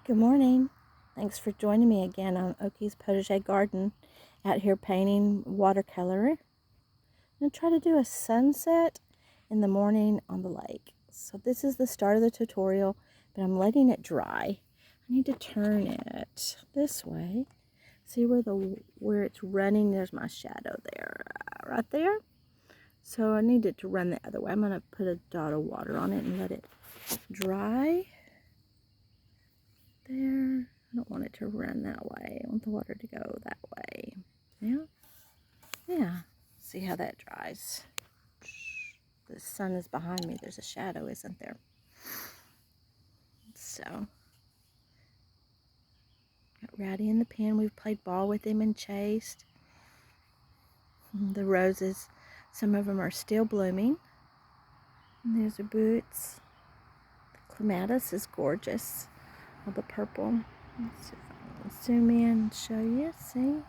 Good morning. Thanks for joining me again on Okie's Potager Garden. Out here painting watercolor. I'm going to try to do a sunset in the morning on the lake. So this is the start of the tutorial, but I'm letting it dry. I need to turn it this way. See where it's running? There's my shadow there, right there. So I need it to run the other way. I'm going to put a dot of water on it and let it dry. There. I don't want it to run that way. I want the water to go that way. Yeah. See how that dries. The sun is behind me. There's a shadow, isn't there? So, got Rowdy in the pen. We've played ball with him and chased. The roses, some of them are still blooming. And there's her boots. The clematis is gorgeous. All the purple. Let's see if I can zoom in and show you. See?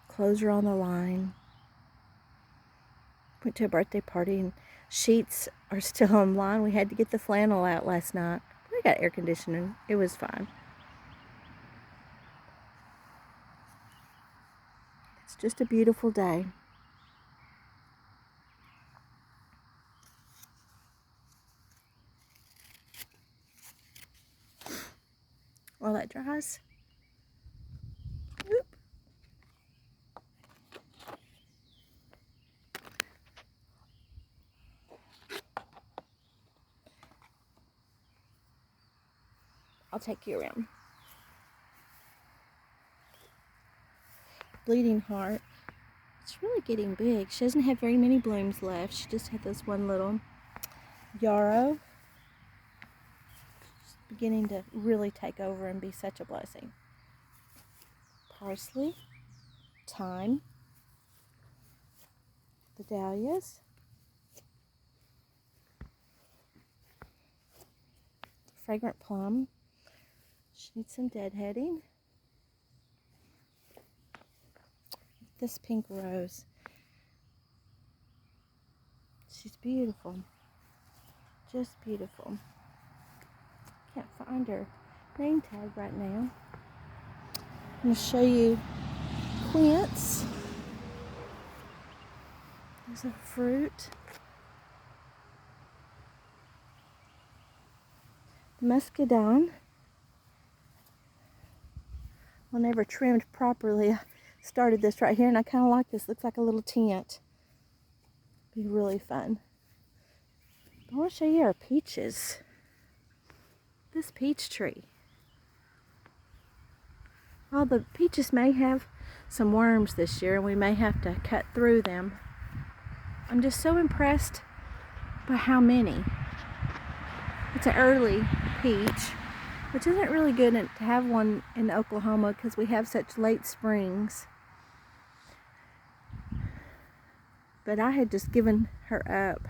Clothes are on the line. Went to a birthday party and sheets are still on line. We had to get the flannel out last night. We got air conditioning. It was fine. It's just a beautiful day. While that dries. Whoop. I'll take you around. Bleeding heart. It's really getting big. She doesn't have very many blooms left. She just had this one little yarrow. It's beginning to really take over and be such a blessing. Parsley. Thyme. The dahlias. Fragrant plum. She needs some deadheading. This pink rose. She's beautiful. Just beautiful. Can't find her name tag right now. I'm going to show you quince. There's a fruit. Muscadine. Well, never trimmed properly. I started this right here and I kind of like this. Looks like a little tent. Be really fun. I want to show you our peaches. This peach tree. Well, the peaches may have some worms this year and we may have to cut through them. I'm just so impressed by how many. It's an early peach, which isn't really good to have one in Oklahoma because we have such late springs. But I had just given her up.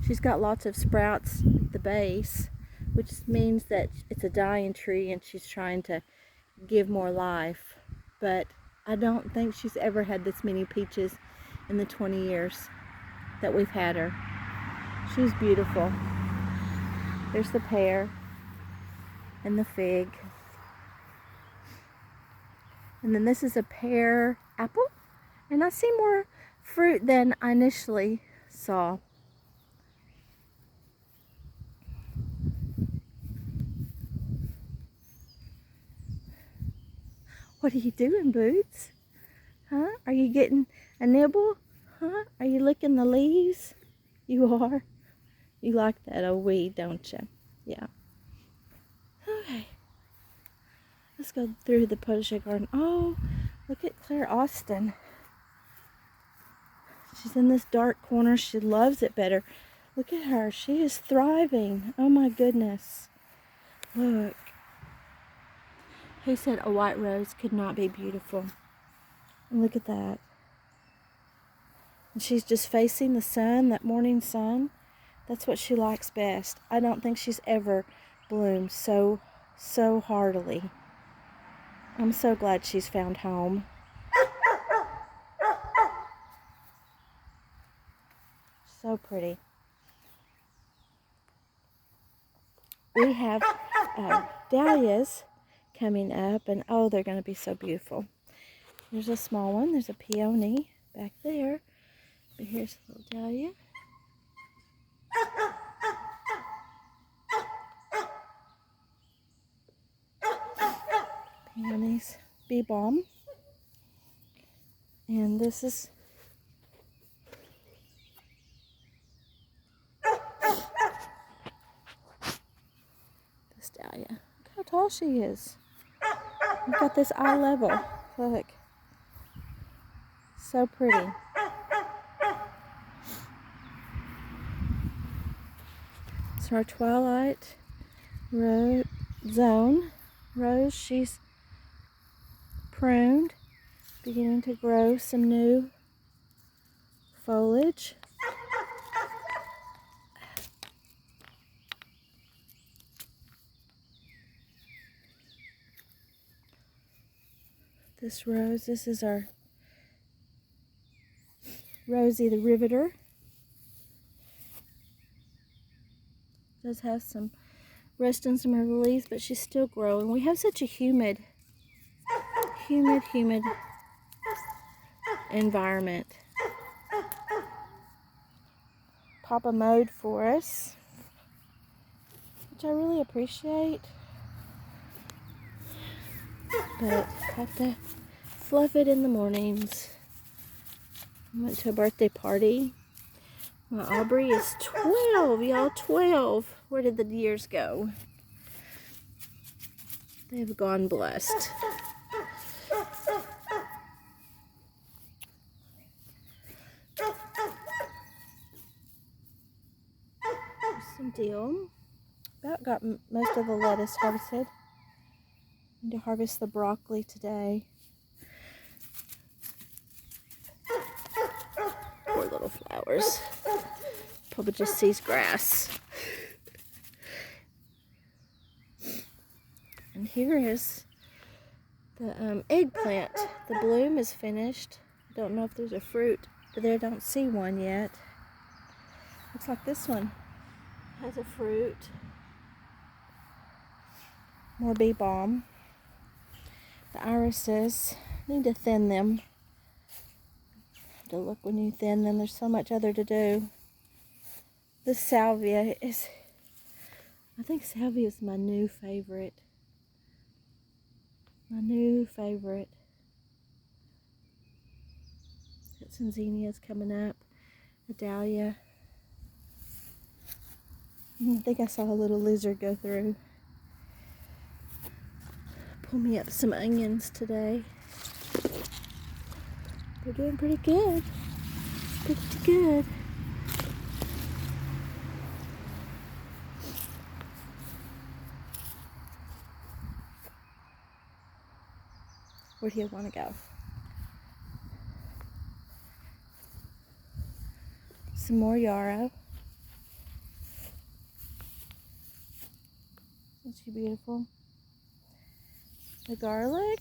She's got lots of sprouts at the base, which means that it's a dying tree and she's trying to give more life. But I don't think she's ever had this many peaches in the 20 years that we've had her. She's beautiful. There's the pear and the fig. And then this is a pear apple. And I see more fruit than I initially saw. What are you doing, Boots? Huh? Are you getting a nibble? Huh? Are you licking the leaves? You are? You like that old weed, don't you? Yeah. Okay. Let's go through the potager garden. Oh, look at Claire Austin. She's in this dark corner. She loves it better. Look at her. She is thriving. Oh my goodness. Look. Who said a white rose could not be beautiful? And look at that. And she's just facing the sun, that morning sun. That's what she likes best. I don't think she's ever bloomed so heartily. I'm so glad she's found home. So pretty. We have dahlias coming up, and oh, they're going to be so beautiful. There's a small one. There's a peony back there. But here's a little dahlia. Peonies, bee balm. And this is this dahlia. Look how tall she is. We've got this eye level. Look. So pretty. So our twilight zone rose, she's pruned, beginning to grow some new foliage. This rose, this is our Rosie the Riveter. Does have some rust on some of her leaves, but she's still growing. We have such a humid environment. Papa mowed for us, which I really appreciate. But have to fluff it in the mornings. I went to a birthday party. My Aubrey is 12, y'all, 12. Where did the years go? They've gone blessed. There's some dill. About got most of the lettuce harvested. Need to harvest the broccoli today. Poor little flowers. Papa just sees grass. And here is the eggplant. The bloom is finished. I don't know if there's a fruit, but there I don't see one yet. Looks like this one has a fruit. More bee balm. The irises, need to thin them. Have to look when you thin them. There's so much other to do. This salvia is, I think salvia is my new favorite. My new favorite. Got some zinnias coming up. A dahlia. I think I saw a little lizard go through. Pull me up some onions today. They're doing pretty good. Pretty good. Where do you want to go? Some more yarrow. Isn't she beautiful? The garlic.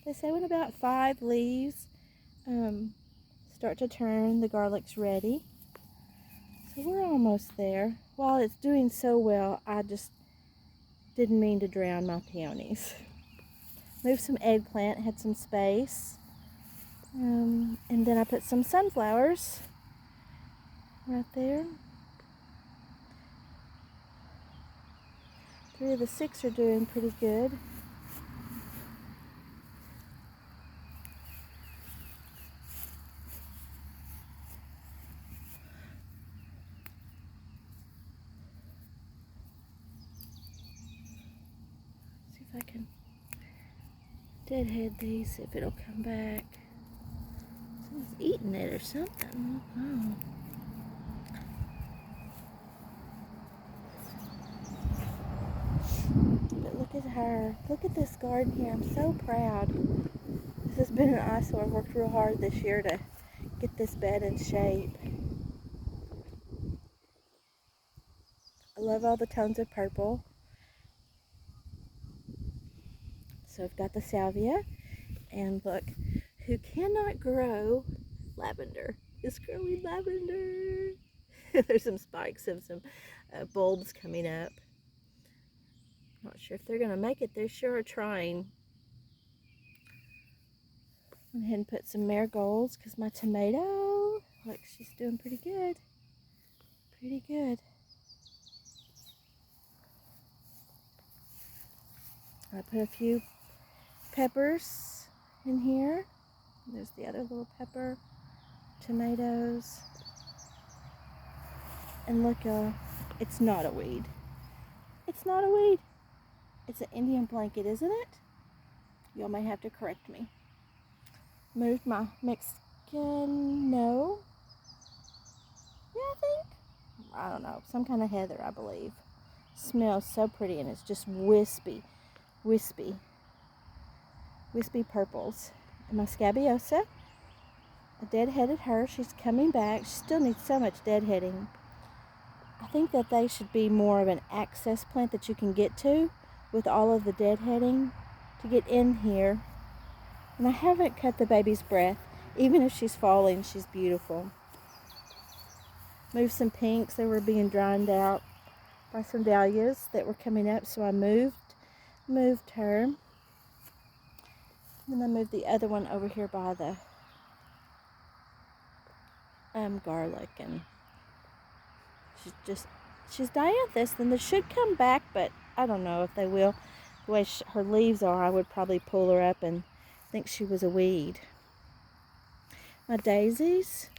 They say when about 5 leaves start to turn, the garlic's ready. So we're almost there. While it's doing so well, I just didn't mean to drown my peonies. Moved some eggplant, had some space. And then I put some sunflowers right there. 3 of the 6 are doing pretty good. See if I can deadhead these, see if it'll come back. Someone's eating it or something. Oh. But look at her. Look at this garden here. I'm so proud. This has been an eyesore. I've worked real hard this year to get this bed in shape. I love all the tones of purple. So I've got the salvia. And look, who cannot grow lavender is growing lavender. There's some spikes of some bulbs coming up. Not sure if they're going to make it. They sure are trying. Went ahead and put some marigolds because my tomato, look, she's doing pretty good. Pretty good. I put a few peppers in here. There's the other little pepper, tomatoes. And look, it's not a weed. It's not a weed. It's an Indian blanket, isn't it? Y'all may have to correct me. Moved my Mexican, no. Yeah, I think. I don't know. Some kind of heather, I believe. Smells so pretty, and it's just wispy purples. And my scabiosa, I deadheaded her. She's coming back. She still needs so much deadheading. I think that they should be more of an access plant that you can get to with all of the deadheading to get in here. And I haven't cut the baby's breath. Even if she's falling, she's beautiful. Moved some pinks. They were being drowned out by some dahlias that were coming up, so I moved her. Then I moved the other one over here by the garlic, and she's dianthus, and they should come back, but I don't know if they will. The way her leaves are, I would probably pull her up and think she was a weed. My daisies,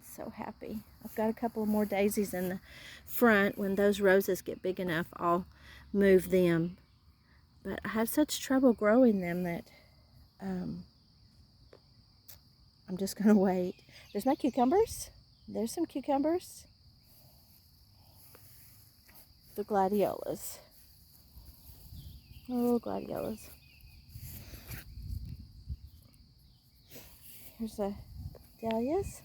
so happy. I've got a couple of more daisies in the front. When those roses get big enough, I'll move them. But I have such trouble growing them that I'm just going to wait. There's my cucumbers. There's some cucumbers. The gladiolas. Oh, gladiolas. Here's the dahlias.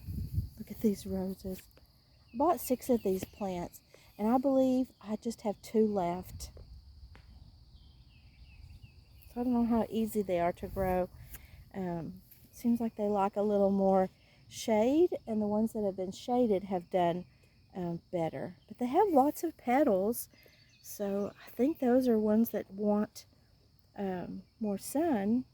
Look at these roses. I bought 6 of these plants, and I believe I just have 2 left. So I don't know how easy they are to grow. Seems like they like a little more shade, and the ones that have been shaded have done better. But they have lots of petals, so I think those are ones that want more sun.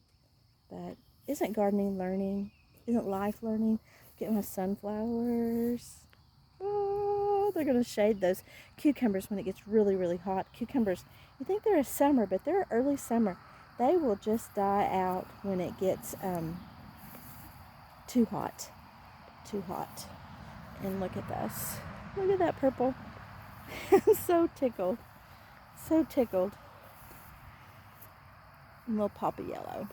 But isn't gardening learning? Isn't life learning? Get my sunflowers. Oh, they're going to shade those cucumbers when it gets really, really hot. Cucumbers, you think they're a summer, but they're early summer. They will just die out when it gets too hot. Too hot. And look at this. Look at that purple. I'm so tickled. So tickled. And a little pop of yellow.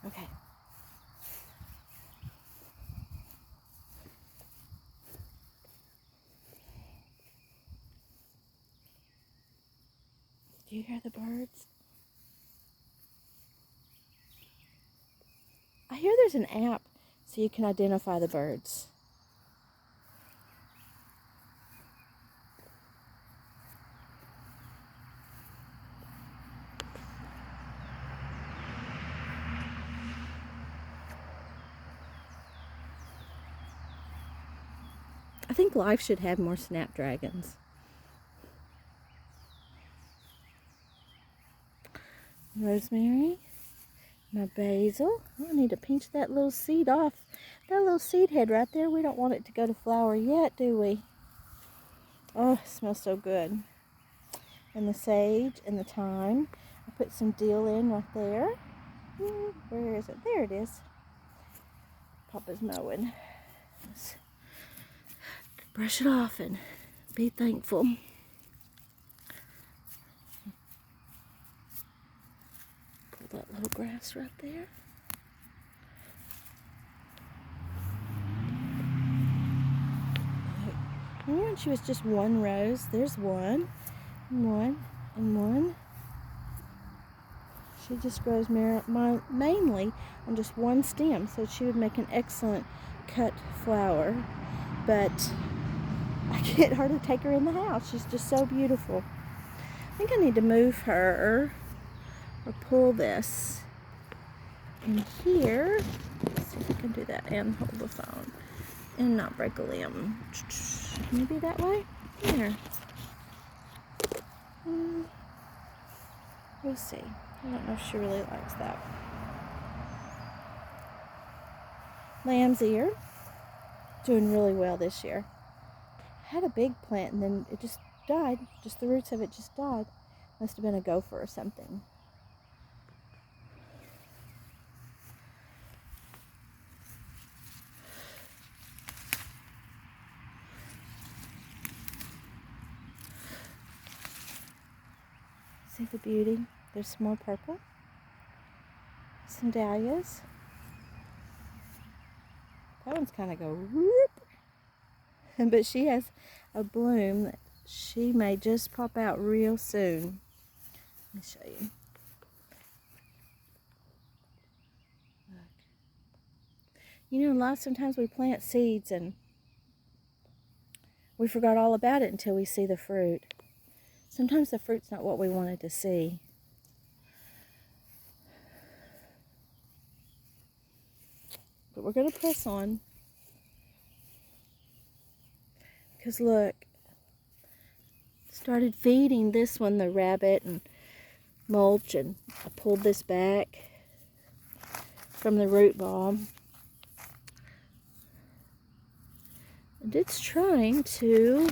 Okay. Do you hear the birds? I hear there's an app so you can identify the birds. I think life should have more snapdragons. Rosemary, my basil. Oh, I need to pinch that little seed off. That little seed head right there, we don't want it to go to flower yet, do we? Oh, it smells so good. And the sage and the thyme. I put some dill in right there. Where is it? There it is. Papa's mowing. Let's brush it off and be thankful. Pull that little grass right there. Remember when she was just one rose? There's one, and one, and one. She just grows mainly on just one stem, so she would make an excellent cut flower. But I get her to take her in the house. She's just so beautiful. I think I need to move her or pull this in here. Let's see if I can do that and hold the phone and not break a limb. Maybe that way? There. We'll see. I don't know if she really likes that. Lamb's ear. Doing really well this year. Had a big plant and then it just died. Just the roots of it just died. Must have been a gopher or something. See the beauty? There's some more purple. Some dahlias. That one's kind of go whoop. But she has a bloom that she may just pop out real soon. Let me show you. Look. You know, sometimes we plant seeds and we forgot all about it until we see the fruit. Sometimes the fruit's not what we wanted to see. But we're going to press on. Because look, started feeding this one the rabbit and mulch, and I pulled this back from the root ball. And it's trying to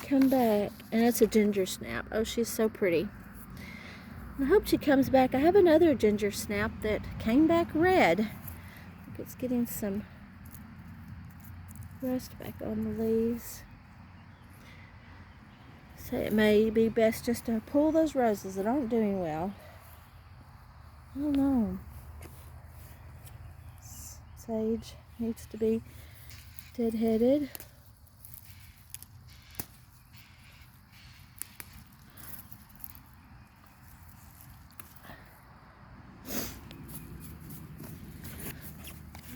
come back. And it's a ginger snap. Oh, she's so pretty. I hope she comes back. I have another ginger snap that came back red. Look, it's getting some rust back on the leaves. So it may be best just to pull those roses that aren't doing well. I don't know. Sage needs to be deadheaded.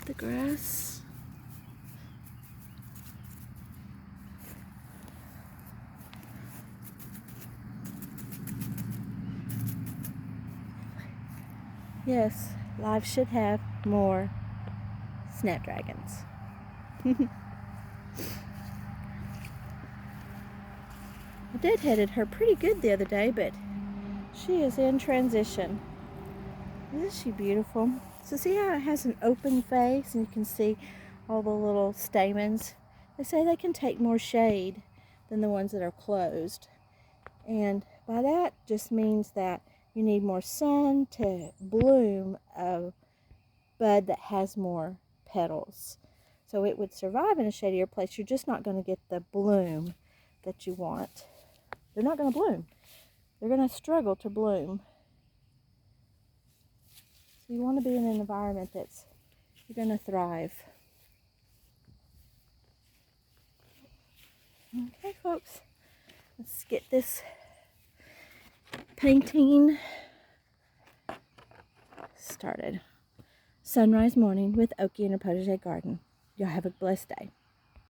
The grass. Yes, life should have more snapdragons. I deadheaded her pretty good the other day, but she is in transition. Isn't she beautiful? So see how it has an open face and you can see all the little stamens? They say they can take more shade than the ones that are closed. And by that just means that you need more sun to bloom a bud that has more petals. So it would survive in a shadier place. You're just not going to get the bloom that you want. They're not going to bloom. They're going to struggle to bloom. So you want to be in an environment that's you're going to thrive. Okay, folks. Let's get this painting started. Sunrise morning with Okie in her potager garden. Y'all have a blessed day.